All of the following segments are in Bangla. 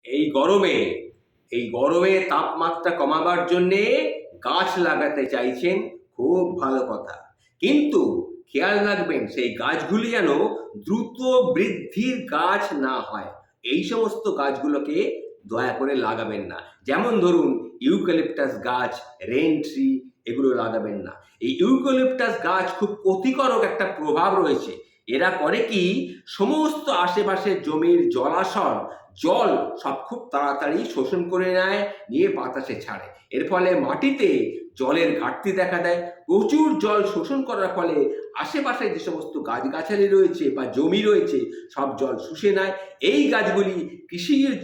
এই গরমে তাপমাত্রা কমাবার জন্যে গাছ লাগাতে চাইছেন, খুব ভালো কথা। কিন্তু খেয়াল রাখবেন সেই গাছগুলি যেন দ্রুত বৃদ্ধির গাছ না হয়। এই সমস্ত গাছগুলোকে দয়া করে লাগাবেন না। যেমন ধরুন ইউক্যালিপটাস গাছ, রেন ট্রি, এগুলো লাগাবেন না। এই ইউক্যালিপটাস গাছ খুব ক্ষতিকারক একটা প্রভাব রয়েছে। এরা করে কি, সমস্ত আশেপাশের জমির জল সব খুব তাড়াতাড়ি শোষণ করে নেয়, নিয়ে বাতাসে ছাড়ে। এর ফলে মাটিতে জলের ঘাটতি দেখা দেয়। প্রচুর জল শোষণ করার ফলে আশেপাশে যে সমস্ত গাছগাছালি রয়েছে বা জমি রয়েছে, সব জল শুষে নেয়। এই গাছগুলি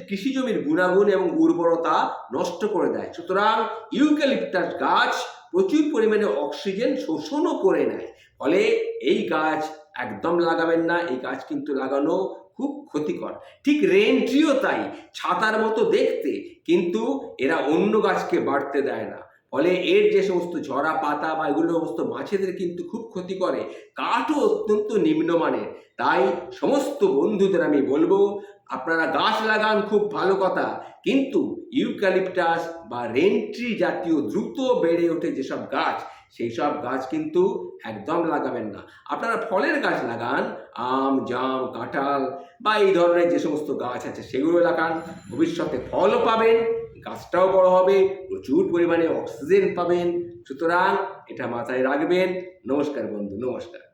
কৃষি জমির গুণাগুণ এবং উর্বরতা নষ্ট করে দেয়। সুতরাং ইউক্যালিপটাস গাছ প্রচুর পরিমাণে অক্সিজেন শোষণও করে নেয়। ফলে এই গাছ একদম লাগাবেন না। এই গাছ কিন্তু লাগানো খুব ক্ষতিকর। ঠিক রেন ট্রিও তাই, ছাতার মতো দেখতে, কিন্তু এরা অন্য গাছকে বাড়তে দেয় না। ফলে এর যে সমস্ত ঝরা পাতা বা এগুলো সমস্ত মাছেদের কিন্তু খুব ক্ষতি করে। কাঠও অত্যন্ত নিম্নমানের। তাই সমস্ত বন্ধুদের আমি বলবো, আপনারা গাছ লাগান, খুব ভালো কথা, কিন্তু ইউক্যালিপটাস বা রেন ট্রি জাতীয় দ্রুত বেড়ে ওঠে যেসব গাছ, সেই সব গাছ কিন্তু একদম লাগাবেন না। আপনারা ফলের গাছ লাগান, আম, জাম, কাঁঠাল বা এই ধরনের যে সমস্ত গাছ আছে সেগুলো লাগান। ভবিষ্যতে ফলও পাবেন, গাছটাও বড় হবে, প্রচুর পরিমাণে অক্সিজেন পাবেন। সুতরাং এটা মাথায় রাখবেন। নমস্কার বন্ধু, নমস্কার।